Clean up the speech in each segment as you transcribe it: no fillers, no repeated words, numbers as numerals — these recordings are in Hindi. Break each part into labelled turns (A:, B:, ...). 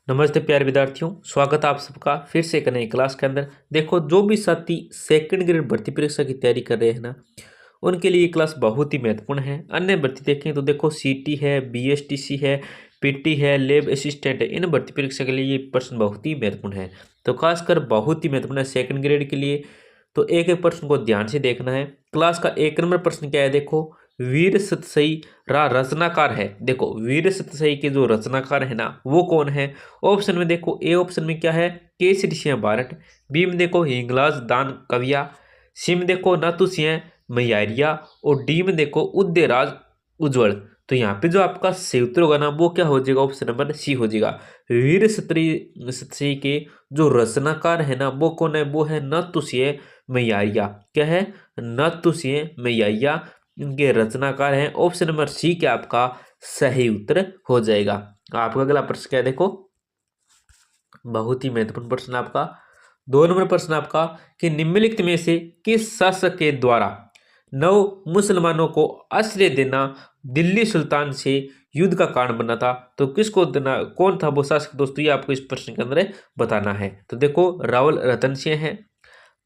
A: नमस्ते प्यारे विद्यार्थियों, स्वागत है आप सबका फिर से एक नई क्लास के अंदर। देखो, जो भी साथी सेकंड ग्रेड भर्ती परीक्षा की तैयारी कर रहे हैं ना, उनके लिए ये क्लास बहुत ही महत्वपूर्ण है। अन्य भर्ती देखें तो देखो सीटी है, बीएसटीसी है, पीटी है, लैब असिस्टेंट है। इन भर्ती परीक्षा के लिए ये प्रश्न बहुत ही महत्वपूर्ण है। तो खासकर बहुत ही महत्वपूर्ण है सेकंड ग्रेड के लिए। तो एक एक प्रश्न को ध्यान से देखना है। क्लास का 1 नंबर प्रश्न क्या है? देखो, वीर सतसई रचनाकार है। देखो, वीर सतसई के जो रचनाकार है ना, वो कौन है? ऑप्शन में देखो, ए ऑप्शन में क्या है? केसरी सिंह बारट। बी में देखो हिंगलाज दान कविया। सी में देखो नातू सिंह मैयारिया। और डी में देखो उदयराज उज्ज्वल। तो यहाँ पे जो आपका सही उत्तर होगा ना, वो क्या हो जाएगा? ऑप्शन नंबर सी हो जाएगा। वीर सतसई के जो रचनाकार है ना, वो कौन है? वो है नातू सिंह मैयारिया। क्या है? नातू सिंह मैयारिया इनके रचनाकार हैं। ऑप्शन नंबर सी क्या आपका सही उत्तर हो जाएगा। आपका अगला प्रश्न क्या है? देखो, बहुत ही महत्वपूर्ण प्रश्न आपका 2 नंबर प्रश्न आपका कि निम्नलिखित में से किस शासक के द्वारा नौ मुसलमानों को आश्रय देना दिल्ली सुल्तान से युद्ध का कारण बना था? तो किसको देना, कौन था वो शासक? दोस्तों, ये आपको इस प्रश्न के अंदर बताना है। तो देखो, रावल रतन सिंह है,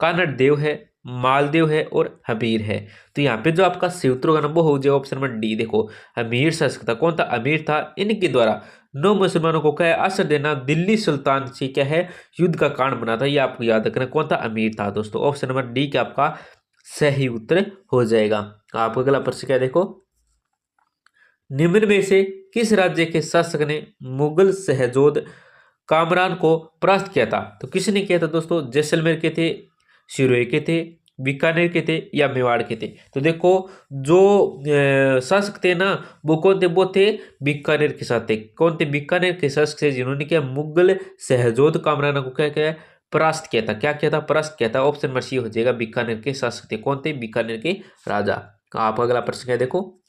A: कानड़ देव है, मालदेव है और हमीर है। तो यहाँ पे जो आपका सही उत्तर होगा ना, वो हो जाएगा ऑप्शन नंबर डी। देखो, अमीर शासक था। कौन था? अमीर था। इनके द्वारा नौ मुसलमानों को क्या है? आश्रय देना दिल्ली सुल्तान से क्या है? युद्ध का कारण बना था। ये आपको याद रखना। कौन था? अमीर था। दोस्तों, ऑप्शन नंबर डी क्या आपका सही उत्तर हो जाएगा। आपका अगला प्रश्न क्या है? देखो, निम्न में से किस राज्य के शासक ने मुगल शहजोद कामरान को परास्त किया था? तो किसने किया था दोस्तों? जैसलमेर के थे, सिरोही के थे, बीकानेर के थे या मेवाड़ के थे? तो देखो, जो शासक थे ना, वो कौन थे? वो थे बीकानेर के साथ थे। कौन थे? बीकानेर के शासक थे जिन्होंने क्या मुगल शहजोद कामराना को क्या क्या परास्त किया था। क्या किया था? परास्त किया था। ऑप्शन नंबर सी हो जाएगा। बीकानेर के शासक थे। कौन थे? बीकानेर के राजा। आप अगला प्रश्न क्या है? देखो,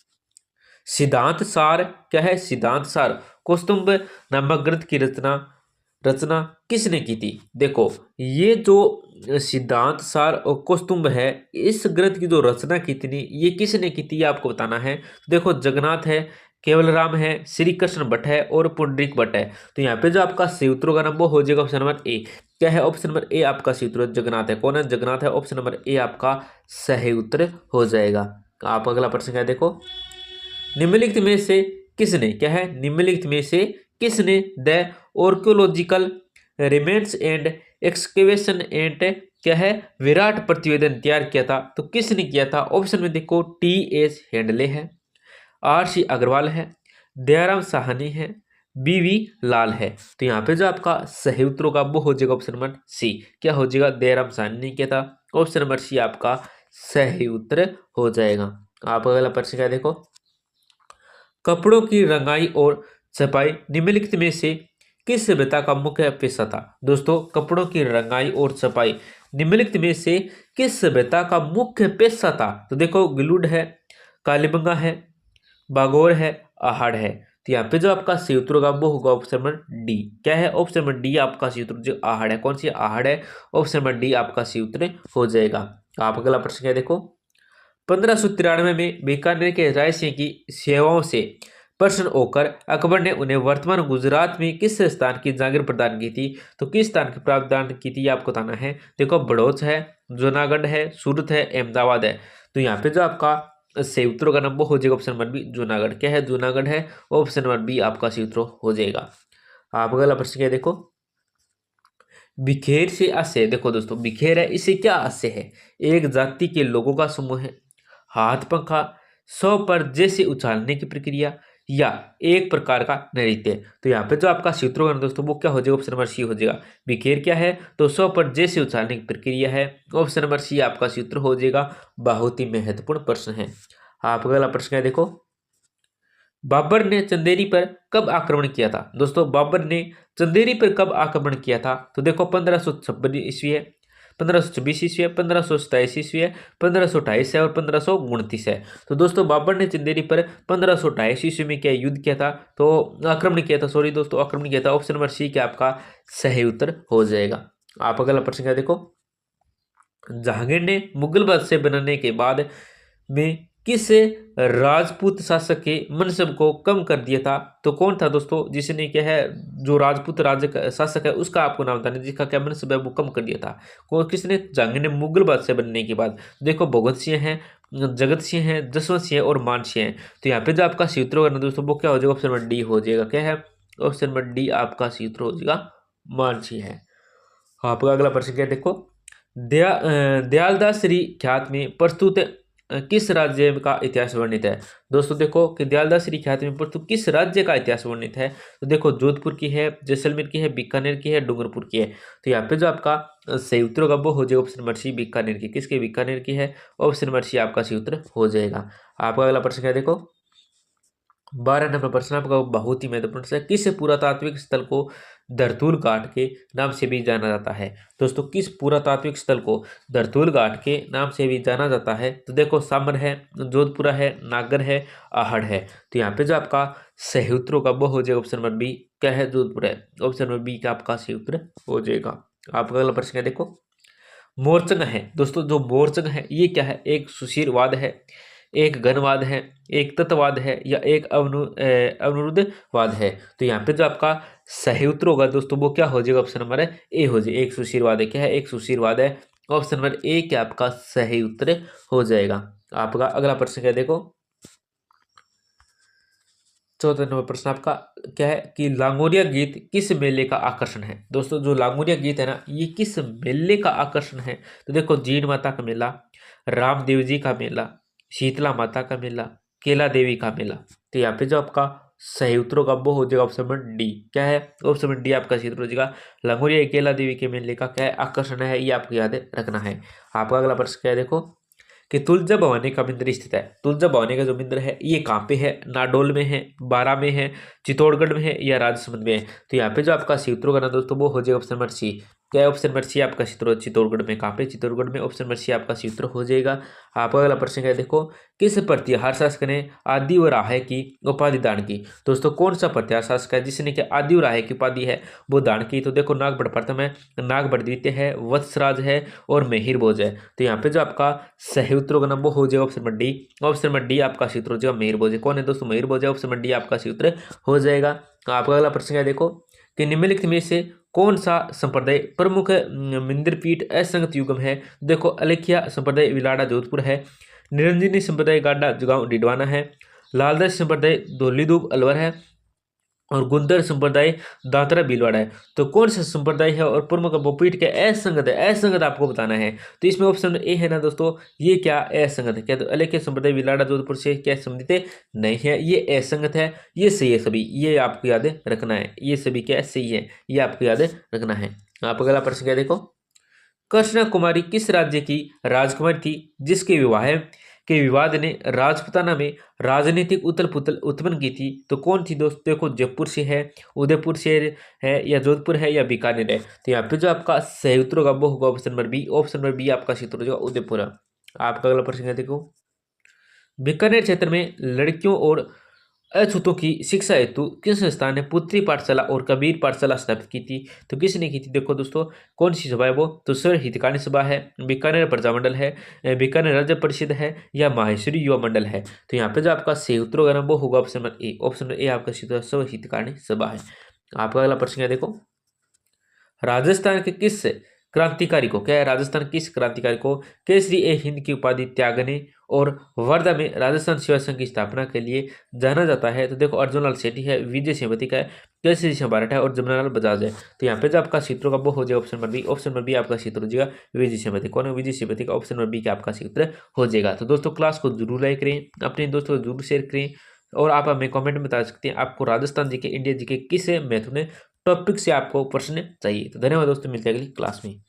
A: सिद्धांत सार क्या है? सिद्धांत सार कौस्तुभ नामक ग्रंथ की रचना रचना किसने की थी? देखो, ये जो सिद्धांत सार और कौस्तुभ है, इस ग्रंथ की जो रचना की थी, ये किसने की थी? ये आपको बताना है। तो देखो, जगन्नाथ है, केवल राम है, श्री कृष्ण भट्ट है और पुंडरीक भट्ट है। तो यहाँ पे जो आपका सही उत्तर होगा ना, वो हो जाएगा ऑप्शन नंबर ए। क्या है? ऑप्शन नंबर ए आपका सही उत्तर जगन्नाथ है। कौन है? जगन्नाथ है। ऑप्शन नंबर ए आपका सही उत्तर हो जाएगा। आप अगला प्रश्न क्या है? देखो, निम्नलिखित में से किसने क्या है? निम्नलिखित में से किसने the archaeological remains and excavation and क्या है विराट प्रतिवेदन तैयार किया था? तो किसने किया था? ऑप्शन में देखो, टी एस हेंडले है, आर सी अग्रवाल है, दयाराम साहनी है, बी वी लाल है। तो यहाँ पे जो आपका सही उत्तर होगा, वो हो जाएगा ऑप्शन नंबर सी। क्या हो जाएगा? दयाराम साहनी ने किया था। ऑप्शन नंबर सी आपका सही उत्तर हो जाएगा। आप अगला प्रश्न क्या है? देखो, कपड़ों की रंगाई और छपाई निम्नलिखित में से किस सभ्यता का मुख्य पेशा था? दोस्तों, कपड़ों की रंगाई और छपाई निम्नलिखित में से किस सभ्यता का मुख्य पेशा था? तो देखो, गिलुड है, कालीबंगा है, बागोर है, आहड़ है। तो यहाँ पे जो आपका सही उत्तर होगा, वो होगा ऑप्शन नंबर डी। क्या है? ऑप्शन नंबर डी आपका सही उत्तर जो आहड़ है। कौन सी आहड़ है? ऑप्शन नंबर डी आपका सही उत्तर हो जाएगा। आप अगला प्रश्न क्या है? देखो, 1593 में बीकानेर के राय सिंह की सेवाओं से प्रसन्न होकर अकबर ने उन्हें वर्तमान गुजरात में किस स्थान की जागीर प्रदान की थी? तो किस स्थान की प्रदान की थी, ये आपको बताना है। देखो, बड़ौच है, जूनागढ़ है, सूरत है, अहमदाबाद है। तो यहाँ पे जो आपका सही उत्तर का नंबर हो जाएगा ऑप्शन नंबर बी, जूनागढ़। क्या है? जूनागढ़ है। ऑप्शन नंबर बी आपका सही उत्तर हो जाएगा। आप अगला प्रश्न क्या है? देखो, बिखेर से आशय। देखो दोस्तों, बिखेर है, इससे क्या आशय है? एक जाति के लोगों का समूह है, हाथ पंखा, सौ पर जैसे उछालने की प्रक्रिया या एक प्रकार का नृत्य। तो यहाँ पे जो आपका सूत्र होगा ना दोस्तों, वो क्या हो जाएगा? ऑप्शन नंबर सी हो जाएगा। बिखेर क्या है? तो सौ पर जैसे उछालने की प्रक्रिया है। ऑप्शन नंबर सी आपका सूत्र हो जाएगा। बहुत ही महत्वपूर्ण प्रश्न है। आप अगला प्रश्न है, देखो, बाबर ने चंदेरी पर कब आक्रमण किया था? दोस्तों, बाबर ने चंदेरी पर कब आक्रमण किया था? तो देखो, 1556 ईस्वी है, 1526 ईस्वी है, 1527 ईस्वी है, 1528 है और 1529 है। तो दोस्तों, बाबर ने चंदेरी पर 1528 ईस्वी में क्या युद्ध किया था? तो आक्रमण किया था। सॉरी दोस्तों, आक्रमण किया था। ऑप्शन नंबर सी क्या आपका सही उत्तर हो जाएगा। आप अगला प्रश्न क्या देखो, जहांगीर ने मुगल बादशाह बनने के बाद में किस राजपूत शासक के मनसब को कम कर दिया था? तो कौन था दोस्तों जिसने क्या है, जो राजपूत राज्य का शासक है उसका आपको नाम बताना, जिसका क्या मनसब है वो कम कर दिया था? किसने? जहांगीर ने मुगल बादशाह बनने के बाद। देखो भगत सिंह हैं, जगत सिंह हैं, जसवंत सिंह हैं और मान सिंह हैं। तो यहाँ पे जो आपका सी उत्तर होगा ना दोस्तों वो क्या हो जाएगा? ऑप्शन नंबर डी हो जाएगा। क्या है? ऑप्शन नंबर डी आपका सी उत्तर हो जाएगा, मान सिंह है। आपका अगला प्रश्न क्या है, देखो। दयालदास श्री ख्यात में प्रस्तुत किस राज्य का इतिहास वर्णित है? दोस्तों देखो कि दयालदास श्री ख्यात में प्रस्तुत किस राज्य का इतिहास वर्णित है? तो देखो जोधपुर की है, जैसलमेर की है, बीकानेर की है, डूंगरपुर की है। तो यहाँ पे जो आपका सही उत्तर होगा वो हो जाएगा ऑप्शन नंबर सी, बीकानेर की। किसके? बीकानेर की है। ऑप्शन नंबर सी आपका सही उत्तर हो जाएगा। आपका अगला प्रश्न क्या है, देखो। 12 नंबर प्रश्न आपका बहुत ही महत्वपूर्ण है। किस पुरातात्विक स्थल को धरतूल घाट के नाम से भी जाना जाता है? दोस्तों किस पुरातात्विक स्थल को धरतूल घाट के नाम से भी जाना जाता है? तो देखो सामर है, जोधपुरा है, नागर है, आहड़ है। तो यहाँ पे जो आपका सही उत्तर होगा वो हो जाएगा ऑप्शन नंबर बी। क्या है? जोधपुर है। ऑप्शन नंबर बी का आपका सही उत्तर हो जाएगा। आपका अगला प्रश्न है, देखो। मोरचंग है दोस्तों, जो मोरचंग है ये क्या है? एक सुशीरवाद है, एक घनवाद है, एक तत्ववाद है, या एक अवरुद्धवाद है? तो यहाँ पे जो आपका सही उत्तर होगा दोस्तों वो क्या हो जाएगा? ऑप्शन नंबर ए हो जाएगा, एक सुशीरवाद है। क्या है? एक सुशीरवाद है। ऑप्शन नंबर ए क्या आपका सही उत्तर हो जाएगा। आपका अगला प्रश्न क्या है, देखो। 14 नंबर प्रश्न आपका क्या है कि लांगोरिया गीत किस मेले का आकर्षण है? दोस्तों जो लांगोरिया गीत है ना ये किस मेले का आकर्षण है? तो देखो जीण माता का मेला, रामदेव जी का मेला, शीतला माता का मेला, केला देवी का मेला। तो यहाँ पे जो आपका सही उत्तर होगा वो हो जाएगा ऑप्शन नंबर डी। क्या है? ऑप्शन नंबर डी आपका सही उत्तर हो जाएगा। लांगोरिया केला देवी के मेले का क्या है आकर्षण है, ये आपको याद रखना है। आपका अगला प्रश्न क्या है, देखो कि तुलजा भवानी का मंदिर स्थित है। तुलजा भवानी का जो मंदिर है ये कहाँ पे है? नाडोल में है, बारा में है, चित्तौड़गढ़ में है, या राजसमंद में है? तो यहाँ पे जो आपका सूत्रों का ना दोस्तों वो हो जाएगा ऑप्शन नंबर सी। क्या है? ऑप्शन नंबर सी आपका चित्तौड़गढ़ में। कहाँ पे? चित्तौड़गढ़ में। ऑप्शन नंबर सी आपका सूत्र हो जाएगा। आपका अगला प्रश्न क्या है, देखो। किस प्रतिहार शासक ने आदि व राहे की उपाधि दान की? दोस्तों कौन सा प्रतिहार शासक है जिसने कि आदि व राहे की उपाधि है वो दान की? तो देखो नागबढ़ प्रथम है, नागबढ़ द्वितीय है, वत्सराज है और मेहिर भोज है। तो यहाँ पे जो आपका सही उत्तर होगा ना वो हो जाएगा option number D. Option number D आपका सूत्र हो जाएगा मेहिर भोज। कौन है दोस्तों? मेहिर भोज है। ऑप्शन नंबर डी आपका सूत्र हो जाएगा। आपका अगला प्रश्न क्या है, देखो कि निम्नलिखित में से कौन सा संप्रदाय प्रमुख मंदिरपीठ असंगत युगम है? देखो अलेखिया संप्रदाय विलाड़ा जोधपुर है, निरंजनी संप्रदाय गाडा जुगांव डिडवाना है, लालदास संप्रदाय धौलीधूप अलवर है और गुंदर संप्रदाय दादरा भीलवाड़ा है। तो कौन सा संप्रदाय है और प्रमुख पीठ के असंगत है? असंगत आपको बताना है। तो इसमें ऑप्शन ए है ना दोस्तों, ये क्या असंगत है? क्या तो अलेख्य संप्रदाय विलाड़ा जोधपुर से क्या संबंधित नहीं है, ये असंगत है, ये सही है सभी, ये आपको याद रखना है। ये सभी क्या सही है, ये आपको याद रखना है। आप अगला प्रश्न क्या देखो। कृष्णा कुमारी किस राज्य की राजकुमारी थी जिसके विवाह के विवाद ने राजपुताना में राजनीतिक उथल पुथल उत्पन्न की थी? तो कौन थी दोस्तों? देखो जयपुर से है, उदयपुर से है, या जोधपुर है, या बीकानेर है? तो यहाँ पे जो आपका सही उत्तर होगा वो होगा option number B. Option number B आपका सही उत्तर हो जाएगा उदयपुर। आपका अगला प्रश्न है, देखो। बीकानेर क्षेत्र में लड़कियों और अछूतों की शिक्षा हेतु किस संस्थान ने पुत्री पाठशाला और कबीर पाठशाला स्थापित की थी? तो किसने की थी? देखो दोस्तों कौन सी सभा है वो? तो स्वर हितकानी सभा है, बीकानेर प्रजामंडल है, बीकानेर राज्य परिषद है, या माहेश्वरी युवा मंडल है? तो यहाँ पे जो आपका सही उत्तर होगा ना वो होगा option number A. Option number A आपका स्वर हितकानी सभा है। आपका अगला प्रश्न है, देखो। राजस्थान के किस क्रांतिकारी को, क्या है, राजस्थान किस क्रांतिकारी को केसरी ए हिंद की उपाधि त्यागने और वर्धा में राजस्थान सेवा संघ की स्थापना के लिए जाना जाता है? तो देखो अर्जुन लाल सेठी है, विजय सिंह का है, केसरी सिंह बारठ है और जमुनालाल बजाज है। तो यहाँ पे जो आपका सूत्रों का वो हो जाएगा option number B. Option number B आपका सूत्र हो जाएगा विजय सिंह। कौन है विजय सिंह का? ऑप्शन नंबर बी का आपका सूत्र हो जाएगा। तो दोस्तों क्लास को जरूर लाइक करें, अपने दोस्तों को जरूर शेयर करें, और आप हमें कमेंट में बता सकते हैं आपको राजस्थान जीके, इंडिया जीके किस महत्वपूर्ण टॉपिक से आपको प्रश्न चाहिए। तो धन्यवाद दोस्तों, मिलते हैं अगली क्लास में।